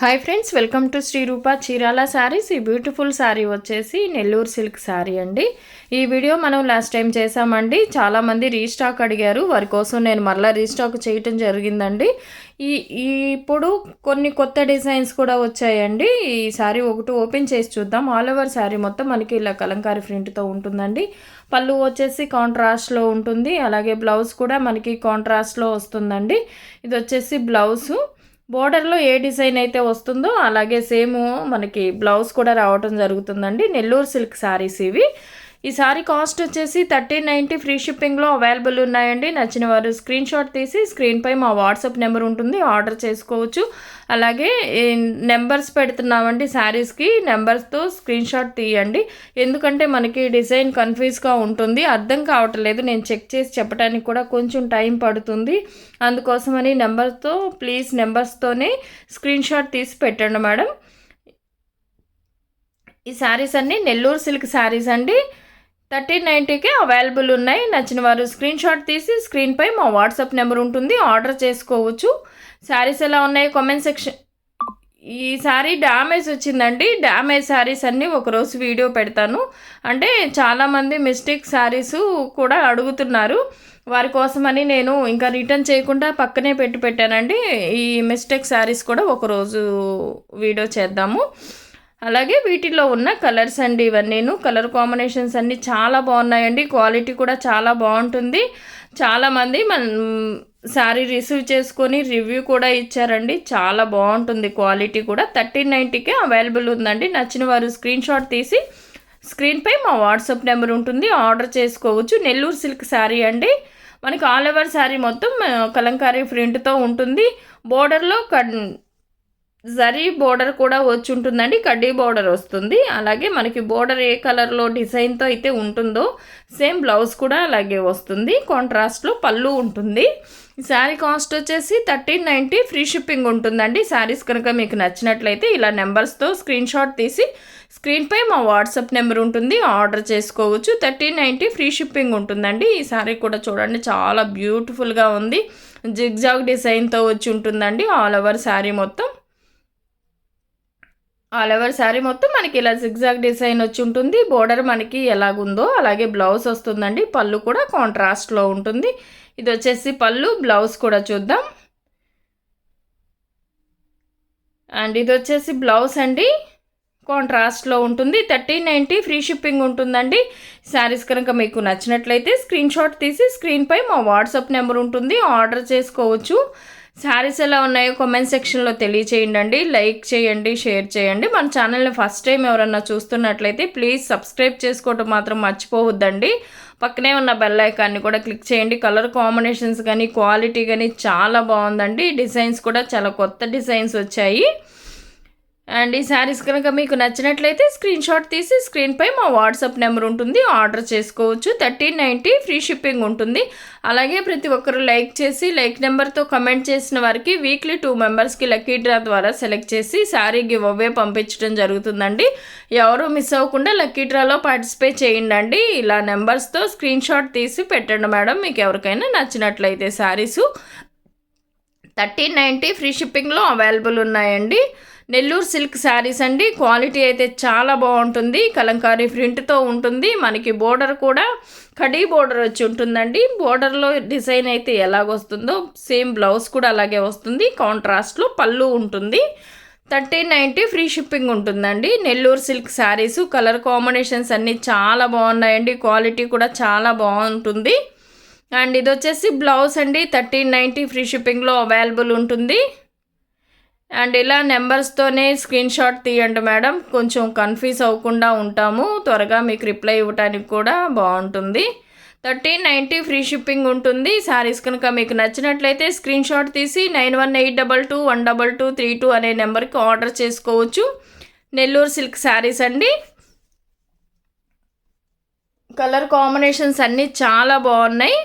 Hi friends, welcome to Shri Rupa Chirala sarees. ఈ beautiful sari వచ్చేసి Nellore silk sari అండి. ఈ వీడియో మనం లాస్ట్ టైం చేసామండి. చాలామంది రీస్టాక్ అడిగారు, వారి కోసం నేను మరలా రీస్టాక్ చేయటం జరిగిందండి. ఈ ఇప్పుడు కొన్ని కొత్త డిజైన్స్ కూడా వచ్చాయండి. ఈ శారీ ఒకటి ఓపెన్ చేసి చూద్దాం. ఆల్ ఓవర్ శారీ మొత్తం మనకి ఇలా కలంకారీ ప్రింట్తో ఉంటుందండి. పళ్ళు వచ్చేసి కాంట్రాస్ట్లో ఉంటుంది, అలాగే బ్లౌజ్ కూడా మనకి కాంట్రాస్ట్లో వస్తుందండి. ఇది వచ్చేసి బ్లౌజు. బోర్డర్లో ఏ డిజైన్ అయితే వస్తుందో అలాగే సేమ్ మనకి బ్లౌజ్ కూడా రావటం జరుగుతుందండి. నెల్లూరు సిల్క్ శారీస్ ఇవి. ఈ సారీ కాస్ట్ వచ్చేసి 1390 ఫ్రీ షిప్పింగ్లో అవైలబుల్ ఉన్నాయండి. నచ్చిన వారు స్క్రీన్ షాట్ తీసి స్క్రీన్పై మా వాట్సాప్ నెంబర్ ఉంటుంది, ఆర్డర్ చేసుకోవచ్చు. అలాగే నెంబర్స్ పెడుతున్నామండి శారీస్కి, నెంబర్స్తో స్క్రీన్ షాట్ తీయండి. ఎందుకంటే మనకి డిజైన్ కన్ఫ్యూజ్గా ఉంటుంది, అర్థం కావట్లేదు. నేను చెక్ చేసి చెప్పడానికి కూడా కొంచెం టైం పడుతుంది. అందుకోసమని నెంబర్తో ప్లీజ్ నెంబర్స్తోనే స్క్రీన్ షాట్ తీసి పెట్టండి మేడం. ఈ శారీస్ అన్నీ నెల్లూరు సిల్క్ శారీస్ అండి. 1390కే అవైలబుల్ ఉన్నాయి. నచ్చిన వారు స్క్రీన్ షాట్ తీసి స్క్రీన్పై మా వాట్సాప్ నెంబర్ ఉంటుంది, ఆర్డర్ చేసుకోవచ్చు. శారీస్ ఎలా ఉన్నాయి కామెంట్ సెక్షన్. ఈ శారీ డ్యామేజ్ వచ్చిందండి. డ్యామేజ్ శారీస్ అన్నీ ఒకరోజు వీడియో పెడతాను. అంటే చాలామంది మిస్టేక్ శారీస్ కూడా అడుగుతున్నారు, వారి కోసమని నేను ఇంకా రిటర్న్ చేయకుండా పక్కనే పెట్టానండి. ఈ మిస్టేక్ శారీస్ కూడా ఒకరోజు వీడియో చేద్దాము. అలాగే వీటిలో ఉన్న కలర్స్ అండి, ఇవన్నీను కలర్ కాంబినేషన్స్ అన్నీ చాలా బాగున్నాయండి. క్వాలిటీ కూడా చాలా బాగుంటుంది. చాలామంది శారీ రిసీవ్ చేసుకొని రివ్యూ కూడా ఇచ్చారండి. చాలా బాగుంటుంది క్వాలిటీ కూడా. 1390కే అవైలబుల్ ఉందండి. నచ్చిన వారు స్క్రీన్ షాట్ తీసి స్క్రీన్పై మా వాట్సాప్ నెంబర్ ఉంటుంది, ఆర్డర్ చేసుకోవచ్చు. నెల్లూరు సిల్క్ శారీ అండి. మనకి ఆల్ ఓవర్ శారీ మొత్తం కలంకారీ ప్రింట్తో ఉంటుంది. బోర్డర్లో జరీ బోర్డర్ కూడా వచ్చి ఉంటుందండి, కడ్డీ బోర్డర్ వస్తుంది. అలాగే మనకి బోర్డర్ ఏ కలర్లో డిజైన్తో అయితే ఉంటుందో సేమ్ బ్లౌజ్ కూడా అలాగే వస్తుంది. కాంట్రాస్ట్లో పళ్ళు ఉంటుంది. శారీ కాస్ట్ వచ్చేసి 1390 ఫ్రీ షిప్పింగ్ ఉంటుందండి. శారీస్ కనుక మీకు నచ్చినట్లయితే ఇలా నెంబర్స్తో స్క్రీన్ షాట్ తీసి స్క్రీన్పై మా వాట్సాప్ నెంబర్ ఉంటుంది, ఆర్డర్ చేసుకోవచ్చు. 1390 ఫ్రీ షిప్పింగ్ ఉంటుందండి. ఈ శారీ కూడా చూడండి, చాలా బ్యూటిఫుల్గా ఉంది. జిగ్జాగ్ డిజైన్తో వచ్చి ఉంటుందండి ఆల్ ఓవర్ శారీ మొత్తం. ఆల్ ఓవర్ శారీ మొత్తం మనకి ఇలా జిగ్జాగ్ డిజైన్ వచ్చి ఉంటుంది. బోర్డర్ మనకి ఎలాగుందో అలాగే బ్లౌజ్ వస్తుందండి. పళ్ళు కూడా కాంట్రాస్ట్లో ఉంటుంది. ఇది వచ్చేసి పళ్ళు, బ్లౌజ్ కూడా చూద్దాం. అండ్ ఇది వచ్చేసి బ్లౌజ్ అండి, కాంట్రాస్ట్లో ఉంటుంది. 1390 ఫ్రీ షిప్పింగ్ ఉంటుందండి. శారీస్ కనుక మీకు నచ్చినట్లయితే స్క్రీన్ షాట్ తీసి స్క్రీన్పై మా వాట్సాప్ నెంబర్ ఉంటుంది, ఆర్డర్ చేసుకోవచ్చు. శారీస్ ఎలా ఉన్నాయో కామెంట్ సెక్షన్లో తెలియచేయండి. లైక్ చేయండి, షేర్ చేయండి. మన ఛానల్ని ఫస్ట్ టైం ఎవరన్నా చూస్తున్నట్లయితే ప్లీజ్ సబ్స్క్రైబ్ చేసుకోవడం మాత్రం మర్చిపోవద్దండి. పక్కనే ఉన్న బెల్ ఐకాన్ని కూడా క్లిక్ చేయండి. కలర్ కాంబినేషన్స్ కానీ క్వాలిటీ కానీ చాలా బాగుందండి. డిజైన్స్ కూడా చాలా కొత్త డిజైన్స్ వచ్చాయి. అండ్ ఈ శారీస్ కనుక మీకు నచ్చినట్లయితే స్క్రీన్ షాట్ తీసి స్క్రీన్పై మా వాట్సాప్ నెంబర్ ఉంటుంది, ఆర్డర్ చేసుకోవచ్చు. 1390 ఫ్రీ షిప్పింగ్ ఉంటుంది. అలాగే ప్రతి ఒక్కరు లైక్ చేసి లైక్ నెంబర్తో కమెంట్ చేసిన వారికి వీక్లీ 2 మెంబర్స్కి లక్కీ డ్రా ద్వారా సెలెక్ట్ చేసి శారీ గివ్ అవే పంపించడం జరుగుతుందండి. ఎవరు మిస్ అవ్వకుండా లక్కీ డ్రాలో పార్టిసిపేట్ చేయండి. ఇలా నెంబర్స్తో స్క్రీన్ షాట్ తీసి పెట్టండి మేడం, మీకు ఎవరికైనా నచ్చినట్లయితే. శారీసు 1390 ఫ్రీ షిప్పింగ్లో అవైలబుల్ ఉన్నాయండి. నెల్లూరు సిల్క్ శారీస్ అండి. క్వాలిటీ అయితే చాలా బాగుంటుంది. కలంకారీ ప్రింట్తో ఉంటుంది. మనకి బోర్డర్ కూడా కడీ బోర్డర్ వచ్చి ఉంటుందండి. బోర్డర్లో డిజైన్ అయితే ఎలాగొస్తుందో సేమ్ బ్లౌజ్ కూడా అలాగే వస్తుంది. కాంట్రాస్ట్లో పళ్ళు ఉంటుంది. 1390 ఫ్రీ షిప్పింగ్ ఉంటుందండి. Nellore silk saris colour combinations అన్నీ చాలా బాగున్నాయండి. క్వాలిటీ కూడా చాలా బాగుంటుంది. అండ్ ఇది వచ్చేసి బ్లౌజ్ అండి. 1390 ఫ్రీ షిప్పింగ్లో అవైలబుల్ ఉంటుంది. అండ్ ఇలా నెంబర్స్తోనే స్క్రీన్ షాట్ తీయండి మేడం, కొంచెం కన్ఫ్యూజ్ అవ్వకుండా ఉంటాము. త్వరగా మీకు రిప్లై ఇవ్వడానికి కూడా బాగుంటుంది. 1390 ఫ్రీ షిప్పింగ్ ఉంటుంది. శారీస్ కనుక మీకు నచ్చినట్లయితే స్క్రీన్ షాట్ తీసి 9182212232 అనే నెంబర్కి ఆర్డర్ చేసుకోవచ్చు. నెల్లూరు సిల్క్ శారీస్ అండి. కలర్ కాంబినేషన్స్ అన్నీ చాలా బాగున్నాయి.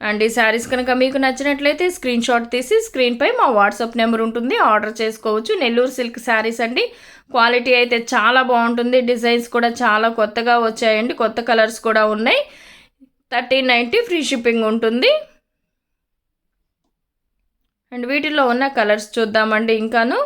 అండ్ ఈ శారీస్ కనుక మీకు నచ్చినట్లయితే స్క్రీన్ షాట్ తీసి స్క్రీన్పై మా వాట్సాప్ నెంబర్ ఉంటుంది, ఆర్డర్ చేసుకోవచ్చు. నెల్లూరు సిల్క్ శారీస్ అండి. క్వాలిటీ అయితే చాలా బాగుంటుంది. డిజైన్స్ కూడా చాలా కొత్తగా వచ్చాయండి, కొత్త కలర్స్ కూడా ఉన్నాయి. 1390 ఫ్రీ షిప్పింగ్ ఉంటుంది. అండ్ వీటిల్లో ఉన్న కలర్స్ చూద్దామండి. ఇంకాను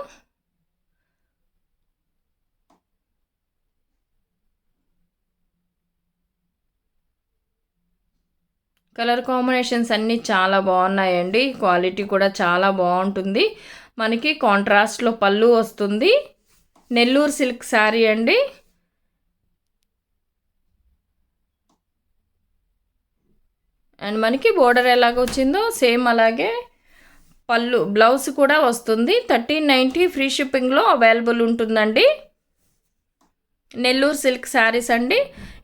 కలర్ కాంబినేషన్స్ అన్నీ చాలా బాగున్నాయండి. క్వాలిటీ కూడా చాలా బాగుంటుంది. మనకి కాంట్రాస్ట్లో పళ్ళు వస్తుంది. నెల్లూరు సిల్క్ శారీ అండి. అండ్ మనకి బోర్డర్ ఎలాగ వచ్చిందో సేమ్ అలాగే పళ్ళు బ్లౌజ్ కూడా వస్తుంది. 1390 ఫ్రీ షిప్పింగ్లో అవైలబుల్ ఉంటుందండి. నెల్లూరు సిల్క్ శారీస్ అండి.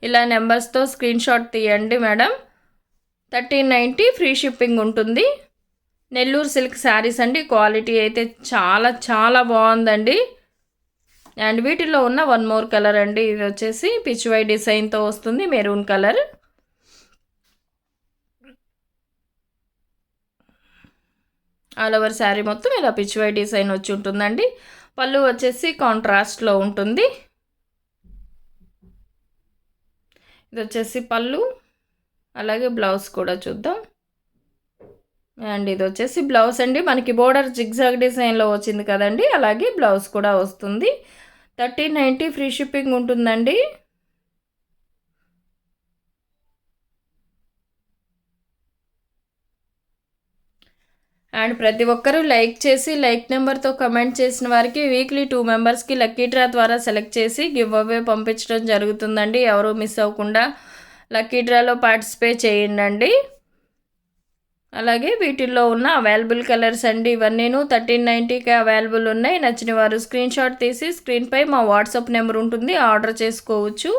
ఇలా నెంబర్స్తో స్క్రీన్ షాట్ తీయండి మేడం. 1390 ఫ్రీ షిప్పింగ్ ఉంటుంది. నెల్లూరు సిల్క్ శారీస్ అండి. క్వాలిటీ అయితే చాలా చాలా బాగుందండి. అండ్ వీటిలో ఉన్న వన్ మోర్ కలర్ అండి. ఇది వచ్చేసి పిచ్ వై డిజైన్తో వస్తుంది, maroon colour. All over sari మొత్తం ఇలా పిచ్ వై డిజైన్ వచ్చి ఉంటుందండి. పళ్ళు వచ్చేసి కాంట్రాస్ట్లో ఉంటుంది. ఇది వచ్చేసి పళ్ళు, అలాగే బ్లౌజ్ కూడా చూద్దాం. అండ్ ఇది వచ్చేసి బ్లౌజ్ అండి. మనకి బోర్డర్ జిగ్జాగ్ డిజైన్లో వచ్చింది కదండి, అలాగే బ్లౌజ్ కూడా వస్తుంది. 1390 ఫ్రీ షిప్పింగ్ ఉంటుందండి. అండ్ ప్రతి ఒక్కరూ లైక్ చేసి లైక్ నెంబర్తో కమెంట్ చేసిన వారికి వీక్లీ 2 మెంబర్స్కి లక్కీ డ్రా ద్వారా సెలెక్ట్ చేసి గివ్ అవే పంపించడం జరుగుతుందండి. ఎవరు మిస్ అవ్వకుండా లక్కీ డ్రాలో పార్టిసిపేట్ చేయండి. అలాగే వీటిల్లో ఉన్న అవైలబుల్ కలర్స్ అండి. ఇవన్నీను 1390కి అవైలబుల్ ఉన్నాయి. నచ్చిన వారు స్క్రీన్ షాట్ తీసి స్క్రీన్పై మా వాట్సాప్ నెంబర్ ఉంటుంది, ఆర్డర్ చేసుకోవచ్చు.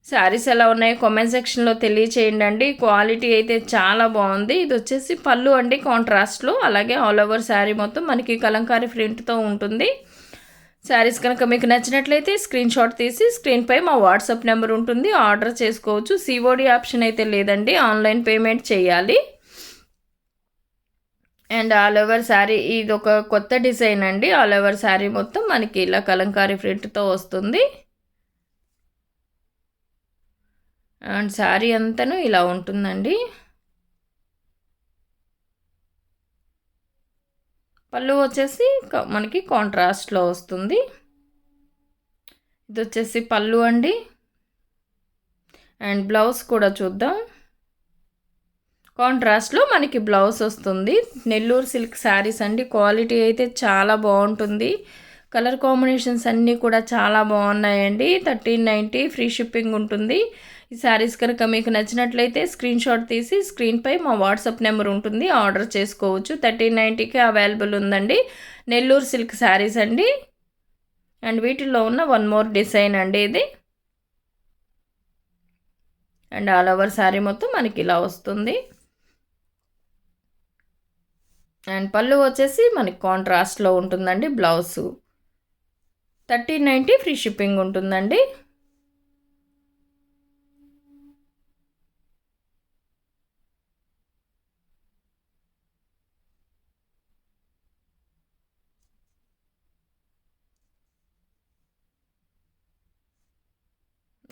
శారీస్ ఎలా ఉన్నాయో కామెంట్ సెక్షన్లో తెలియచేయండి. క్వాలిటీ అయితే చాలా బాగుంది. ఇది వచ్చేసి పళ్ళు అండి కాంట్రాస్ట్లో, అలాగే ఆల్ ఓవర్ శారీ మొత్తం మనకి కలంకారీ ప్రింట్తో ఉంటుంది. శారీస్ కనుక మీకు నచ్చినట్లయితే స్క్రీన్ షాట్ తీసి స్క్రీన్పై మా వాట్సాప్ నెంబర్ ఉంటుంది, ఆర్డర్ చేసుకోవచ్చు. సిఓడి ఆప్షన్ అయితే లేదండి, ఆన్లైన్ పేమెంట్ చేయాలి. అండ్ ఆల్ ఓవర్ శారీ ఇది ఒక కొత్త డిజైన్ అండి. ఆల్ ఓవర్ శారీ మొత్తం మనకి ఇలా కలంకారీ ప్రింట్తో వస్తుంది. అండ్ శారీ అంతను ఇలా ఉంటుందండి. పళ్ళు వచ్చేసి మనకి కాంట్రాస్ట్లో వస్తుంది. ఇది వచ్చేసి పళ్ళు అండి. అండ్ బ్లౌజ్ కూడా చూద్దాం. కాంట్రాస్ట్లో మనకి బ్లౌజ్ వస్తుంది. నెల్లూరు సిల్క్ శారీస్ అండి. క్వాలిటీ అయితే చాలా బాగుంటుంది. కలర్ కాంబినేషన్స్ అన్నీ కూడా చాలా బాగున్నాయండి. 1390 ఫ్రీ షిప్పింగ్ ఉంటుంది. ఈ శారీస్ కనుక మీకు నచ్చినట్లయితే స్క్రీన్ షాట్ తీసి స్క్రీన్పై మా వాట్సాప్ నెంబర్ ఉంటుంది, ఆర్డర్ చేసుకోవచ్చు. 1390కి అవైలబుల్ ఉందండి. నెల్లూరు సిల్క్ శారీస్ అండి. అండ్ వీటిల్లో ఉన్న వన్ మోర్ డిజైన్ అండి ఇది. అండ్ ఆల్ ఓవర్ శారీ మొత్తం మనకి ఇలా వస్తుంది. అండ్ పళ్ళు వచ్చేసి మనకి కాంట్రాస్ట్లో ఉంటుందండి. బ్లౌజు 1390 ఫ్రీ షిప్పింగ్ ఉంటుందండి.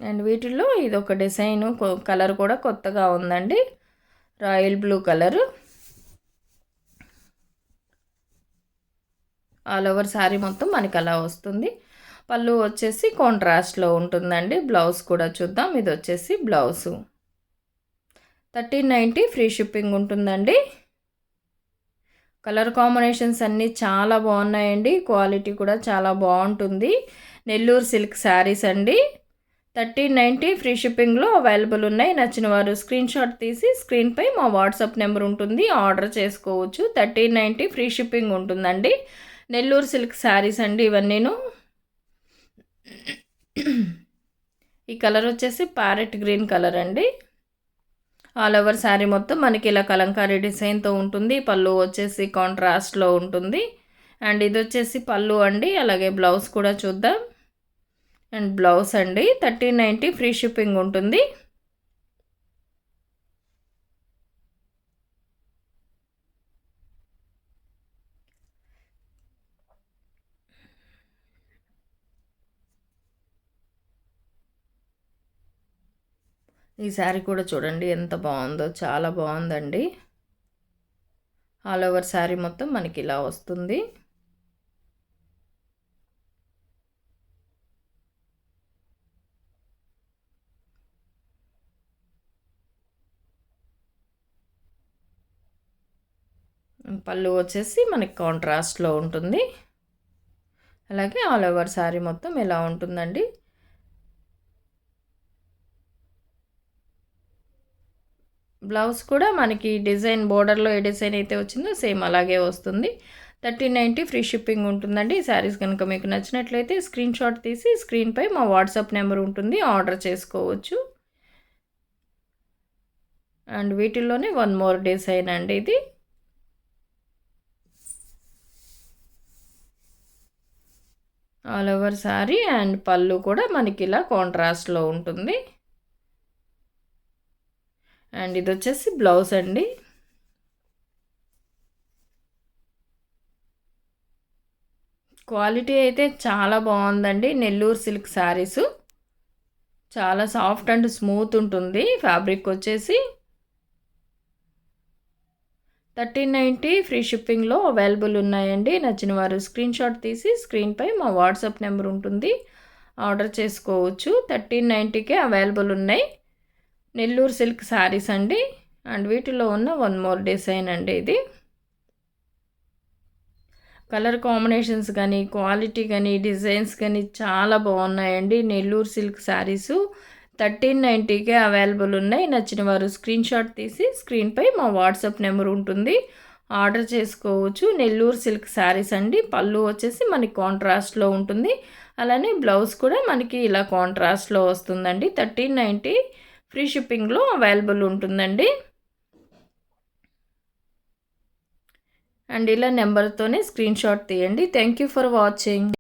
అండ్ వీటిల్లో ఇదొక డిజైను, కలర్ కూడా కొత్తగా ఉందండి. Royal blue colour. All over sari మొత్తం మనకి అలా వస్తుంది. పళ్ళు వచ్చేసి కాంట్రాస్ట్లో ఉంటుందండి. బ్లౌజ్ కూడా చూద్దాం. ఇది వచ్చేసి బ్లౌజు 1390 ఫ్రీ షిప్పింగ్ ఉంటుందండి. కలర్ కాంబినేషన్స్ అన్నీ చాలా బాగున్నాయండి. క్వాలిటీ కూడా చాలా బాగుంటుంది. నెల్లూరు సిల్క్ శారీస్ అండి. 1390 ఫ్రీ షిప్పింగ్లో అవైలబుల్ ఉన్నాయి. నచ్చిన వారు స్క్రీన్ షాట్ తీసి స్క్రీన్పై మా వాట్సాప్ నెంబర్ ఉంటుంది, ఆర్డర్ చేసుకోవచ్చు. 1390 ఫ్రీ షిప్పింగ్ ఉంటుందండి. నెల్లూరు సిల్క్ శారీస్ అండి ఇవన్నీను. ఈ కలర్ వచ్చేసి ప్యారెట్ గ్రీన్ కలర్ అండి. ఆల్ ఓవర్ శారీ మొత్తం మనకి ఇలా కలంకారీ డిజైన్తో ఉంటుంది. పళ్ళు వచ్చేసి కాంట్రాస్ట్లో ఉంటుంది. అండ్ ఇది వచ్చేసి పళ్ళు అండి. అలాగే బ్లౌజ్ కూడా చూద్దాం. అండ్ బ్లౌజ్ అండి 1390 ఫ్రీ షిప్పింగ్ ఉంటుంది. ఈ శారీ కూడా చూడండి ఎంత బాగుందో, చాలా బాగుందండి. ఆల్ ఓవర్ శారీ మొత్తం మనకి ఇలా వస్తుంది. పళ్ళు వచ్చేసి మనకి కాంట్రాస్ట్లో ఉంటుంది. అలాగే ఆల్ ఓవర్ శారీ మొత్తం ఇలా ఉంటుందండి. బ్లౌజ్ కూడా మనకి డిజైన్ బోర్డర్లో ఏ డిజైన్ అయితే వచ్చిందో సేమ్ అలాగే వస్తుంది. 1390 ఫ్రీ షిప్పింగ్ ఉంటుందండి. ఈ శారీస్ కనుక మీకు నచ్చినట్లయితే స్క్రీన్ షాట్ తీసి స్క్రీన్పై మా వాట్సాప్ నెంబర్ ఉంటుంది, ఆర్డర్ చేసుకోవచ్చు. అండ్ వీటిల్లోనే వన్ మోర్ డిజైన్ అండి ఇది. ఆల్ ఓవర్ శారీ అండ్ పళ్ళు కూడా మనకి ఇలా కాంట్రాస్ట్లో ఉంటుంది. అండ్ ఇది వచ్చేసి బ్లౌజ్ అండి. క్వాలిటీ అయితే చాలా బాగుందండి. నెల్లూరు సిల్క్ శారీసు చాలా సాఫ్ట్ అండ్ స్మూత్ ఉంటుంది. ఫ్యాబ్రిక్ వచ్చేసి 1390 ఫ్రీ షిప్పింగ్లో అవైలబుల్ ఉన్నాయండి. నచ్చిన వారు స్క్రీన్ షాట్ తీసి స్క్రీన్పై మా వాట్సాప్ నెంబర్ ఉంటుంది, ఆర్డర్ చేసుకోవచ్చు. 1390కే అవైలబుల్ ఉన్నాయి. నెల్లూరు సిల్క్ శారీస్ అండి. అండ్ వీటిలో ఉన్న వన్ మోర్ డిజైన్ అండి ఇది. కలర్ కాంబినేషన్స్ కానీ, క్వాలిటీ కానీ, డిజైన్స్ కానీ చాలా బాగున్నాయండి. నెల్లూరు సిల్క్ శారీసు 1390కే అవైలబుల్ ఉన్నాయి. నచ్చిన వారు స్క్రీన్ షాట్ తీసి స్క్రీన్పై మా వాట్సాప్ నెంబర్ ఉంటుంది, ఆర్డర్ చేసుకోవచ్చు. నెల్లూరు సిల్క్ శారీస్ అండి. పళ్ళు వచ్చేసి మనకి కాంట్రాస్ట్లో ఉంటుంది. అలానే బ్లౌజ్ కూడా మనకి ఇలా కాంట్రాస్ట్లో వస్తుందండి. 1390 ఫ్రీ షిప్పింగ్లో అవైలబుల్ ఉంటుందండి. అండ్ ఇలా నెంబర్తోనే స్క్రీన్ షాట్ తీయండి. Thank you for watching.